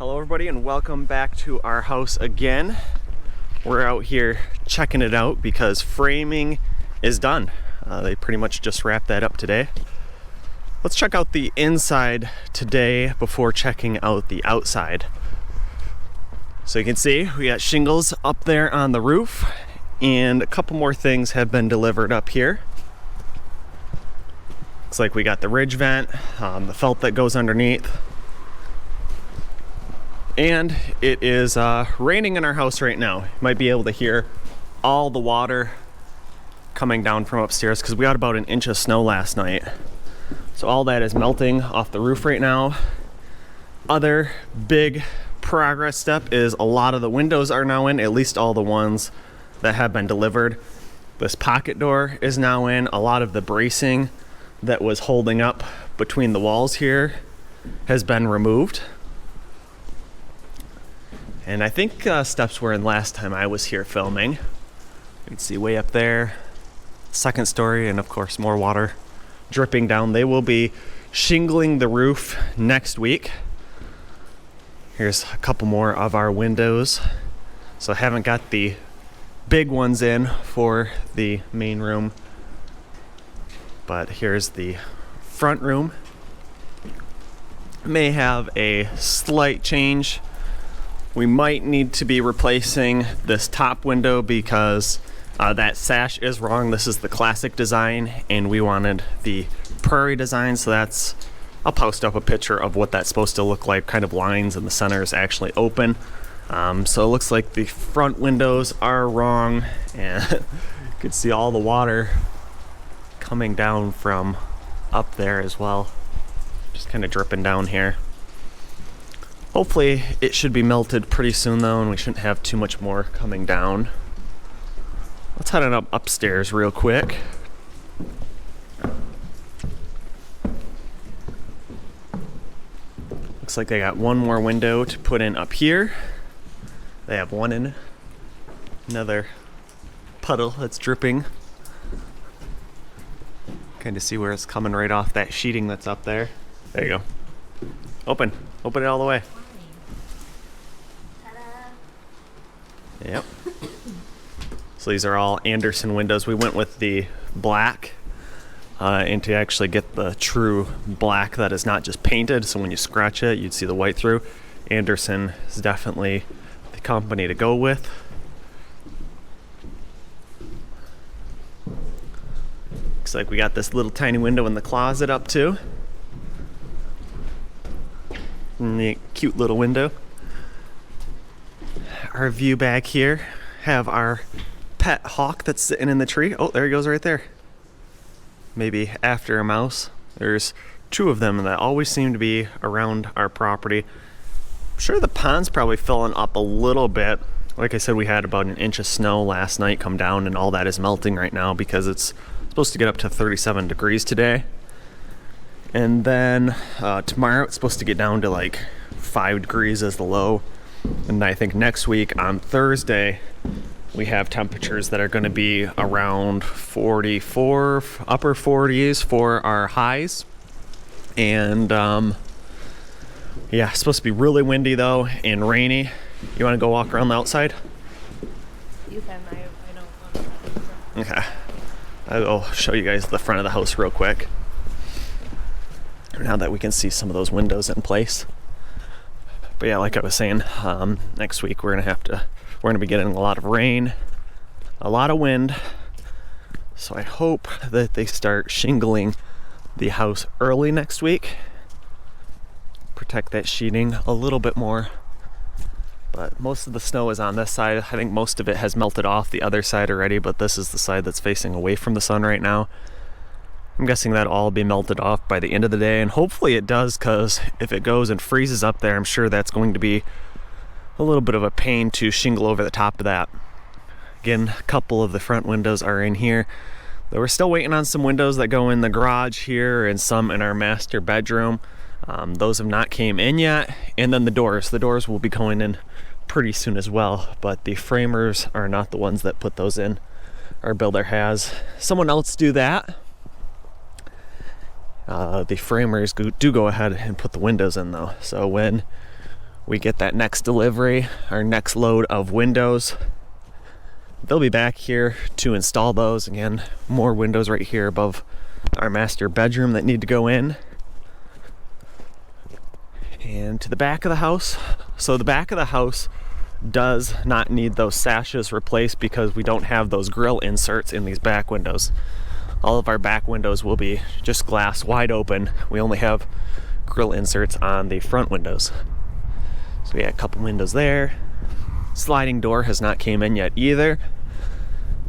Hello everybody and welcome back to our house again. We're out here checking it out because framing is done. They pretty much just wrapped that up today. Let's check out the inside today before checking out the outside. So you can see we got shingles up there on the roof and a couple more things have been delivered up here. Looks like we got the ridge vent, the felt that goes underneath. And it is raining in our house right now. You might be able to hear all the water coming down from upstairs because we got about an inch of snow last night. So all that is melting off the roof right now. Other big progress step is a lot of the windows are now in, at least all the ones that have been delivered. This pocket door is now in. A lot of the bracing that was holding up between the walls here has been removed. And I think steps were in last time I was here filming. You can see way up there, second story, and of course more water dripping down. They will be shingling the roof next week. Here's a couple more of our windows. So I haven't got the big ones in for the main room, but here's the front room. May have a slight change. We might need to be replacing this top window because that sash is wrong. This is the classic design and we wanted the prairie design, so that's, I'll post up a picture of what that's supposed to look like, kind of lines and the center is actually open. So it looks like the front windows are wrong and you can see all the water coming down from up there as well. Just kind of dripping down here. Hopefully it should be melted pretty soon though, and we shouldn't have too much more coming down. Let's head on upstairs real quick. Looks like they got one more window to put in up here. They have one in. Another puddle that's dripping. Kind of see where it's coming right off that sheeting that's up there. There you go. Open it all the way. Yep. So these are all Anderson windows. We went with the black and to actually get the true black that is not just painted, so when you scratch it you'd see the white through. Anderson is definitely the company to go with. Looks like we got this little tiny window in the closet up too. Neat, cute little window. Our view back here, have our pet hawk that's sitting in the tree. Oh, there he goes right there. Maybe after a mouse. There's two of them that always seem to be around our property. I'm sure the pond's probably filling up a little bit. Like I said, we had about an inch of snow last night come down and all that is melting right now because it's supposed to get up to 37 degrees today. And then tomorrow it's supposed to get down to like 5 degrees as the low. And I think next week on Thursday, we have temperatures that are going to be around 44, upper 40s for our highs. And yeah, it's supposed to be really windy though and rainy. You want to go walk around the outside? You can, I don't want to. Okay. I'll show you guys the front of the house real quick. Now that we can see some of those windows in place. But yeah, like I was saying, next week we're gonna be getting a lot of rain, a lot of wind. So I hope that they start shingling the house early next week. Protect that sheeting a little bit more. But most of the snow is on this side. I think most of it has melted off the other side already, but this is the side that's facing away from the sun right now. I'm guessing that'll all be melted off by the end of the day, and hopefully it does, because if it goes and freezes up there, I'm sure that's going to be a little bit of a pain to shingle over the top of that. Again, a couple of the front windows are in here. Though we're still waiting on some windows that go in the garage here and some in our master bedroom. Those have not came in yet. And then the doors will be going in pretty soon as well, but the framers are not the ones that put those in. Our builder has someone else do that. The framers do go ahead and put the windows in though. So when we get that next delivery, our next load of windows. They'll be back here to install those. Again, more windows right here above our master bedroom that need to go in. And to the back of the house. So the back of the house does not need those sashes replaced because we don't have those grill inserts in these back windows. All of our back windows will be just glass wide open. We only have grill inserts on the front windows. So we got a couple windows there. Sliding door has not came in yet either.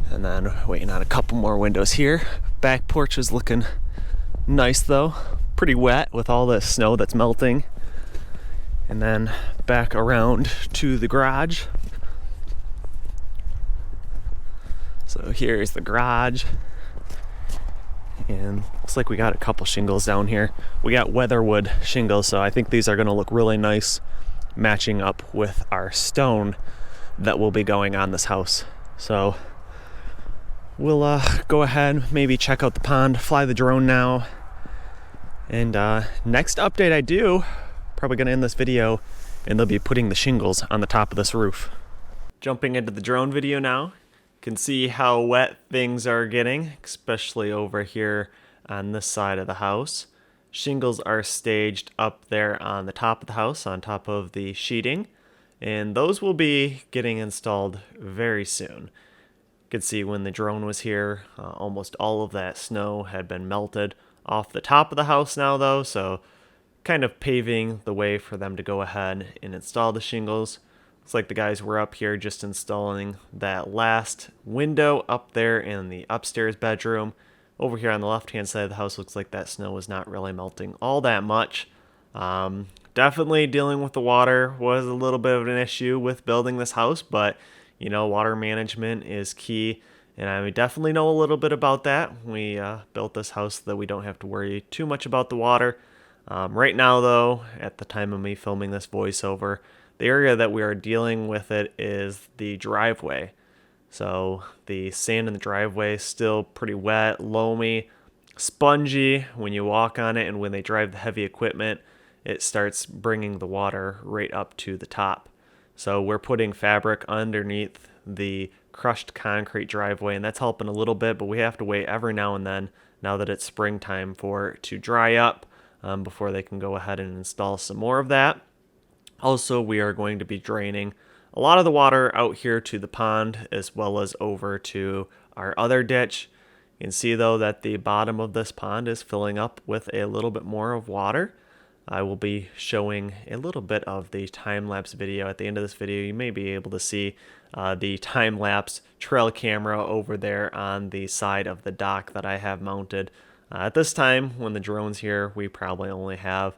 And then waiting on a couple more windows here. Back porch is looking nice though. Pretty wet with all the snow that's melting. And then back around to the garage. So here's the garage. And looks like we got a couple shingles down here. We got weatherwood shingles, so I think these are going to look really nice matching up with our stone that will be going on this house. So we'll go ahead, maybe check out the pond, fly the drone now. And next update I do, probably going to end this video, and they'll be putting the shingles on the top of this roof. Jumping into the drone video now. You can see how wet things are getting, especially over here on this side of the house. Shingles are staged up there on the top of the house, on top of the sheeting, and those will be getting installed very soon. You can see when the drone was here, almost all of that snow had been melted off the top of the house now though, so kind of paving the way for them to go ahead and install the shingles. Looks like the guys were up here just installing that last window up there in the upstairs bedroom. Over here on the left-hand side of the house, looks like that snow was not really melting all that much. Definitely dealing with the water was a little bit of an issue with building this house, but you know, water management is key, and I definitely know a little bit about that. We built this house so that we don't have to worry too much about the water. Right now, though, at the time of me filming this voiceover, the area that we are dealing with it is the driveway. So the sand in the driveway is still pretty wet, loamy, spongy when you walk on it, and when they drive the heavy equipment, it starts bringing the water right up to the top. So we're putting fabric underneath the crushed concrete driveway, and that's helping a little bit, but we have to wait every now and then, now that it's springtime, for it to dry up before they can go ahead and install some more of that. Also, we are going to be draining a lot of the water out here to the pond as well as over to our other ditch. You can see though that the bottom of this pond is filling up with a little bit more of water. I will be showing a little bit of the time-lapse video at the end of this video. You may be able to see the time-lapse trail camera over there on the side of the dock that I have mounted. At this time, when the drone's here, we probably only have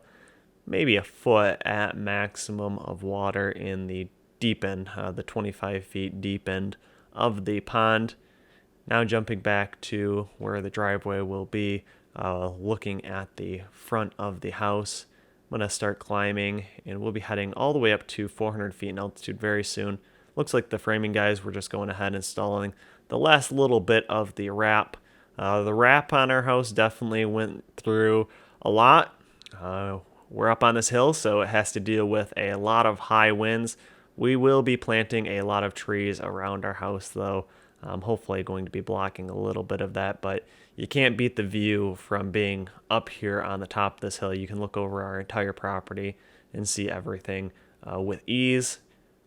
maybe a foot at maximum of water in the deep end, the 25 feet deep end of the pond. Now jumping back to where the driveway will be, looking at the front of the house. I'm going to start climbing, and we'll be heading all the way up to 400 feet in altitude very soon. Looks like the framing guys were just going ahead and installing the last little bit of the wrap. The wrap on our house definitely went through a lot. We're up on this hill, so it has to deal with a lot of high winds. We will be planting a lot of trees around our house, though. Hopefully going to be blocking a little bit of that, but you can't beat the view from being up here on the top of this hill. You can look over our entire property and see everything with ease.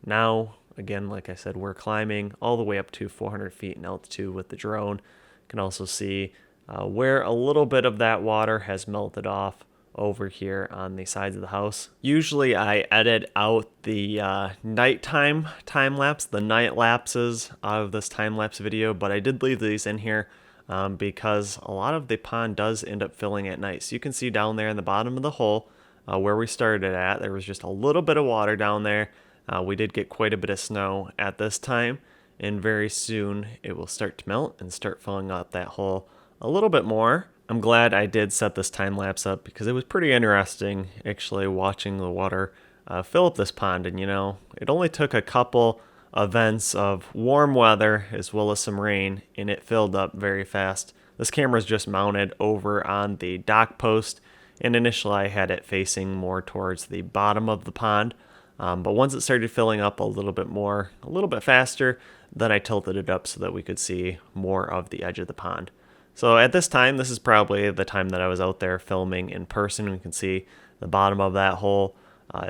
Now, again, like I said, we're climbing all the way up to 400 feet in altitude with the drone. You can also see where a little bit of that water has melted off over here on the sides of the house. Usually I edit out the nighttime time lapse, the night lapses out of this time lapse video, but I did leave these in here because a lot of the pond does end up filling at night. So you can see down there in the bottom of the hole where we started at, there was just a little bit of water down there. We did get quite a bit of snow at this time, and very soon it will start to melt and start filling out that hole a little bit more. I'm glad I did set this time lapse up because it was pretty interesting actually watching the water fill up this pond. And you know, it only took a couple events of warm weather as well as some rain, and it filled up very fast. This camera is just mounted over on the dock post, and initially I had it facing more towards the bottom of the pond. But once it started filling up a little bit more, a little bit faster, then I tilted it up so that we could see more of the edge of the pond. So at this time, this is probably the time that I was out there filming in person. We can see the bottom of that hole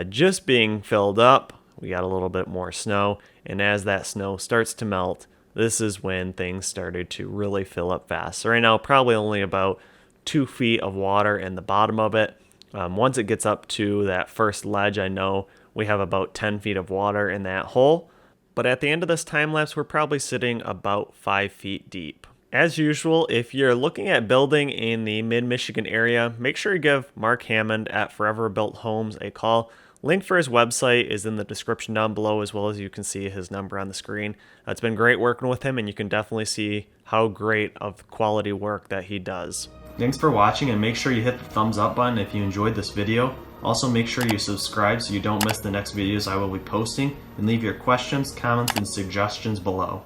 just being filled up. We got a little bit more snow, and as that snow starts to melt, this is when things started to really fill up fast. So right now, probably only about 2 feet of water in the bottom of it. Once it gets up to that first ledge, I know we have about 10 feet of water in that hole. But at the end of this time lapse, we're probably sitting about 5 feet deep. As usual, if you're looking at building in the mid-Michigan area, make sure you give Mark Hammond at Forever Built Homes a call. Link for his website is in the description down below, as well as you can see his number on the screen. It's been great working with him, and you can definitely see how great of quality work that he does. Thanks for watching, and make sure you hit the thumbs up button if you enjoyed this video. Also, make sure you subscribe so you don't miss the next videos I will be posting, and leave your questions, comments, and suggestions below.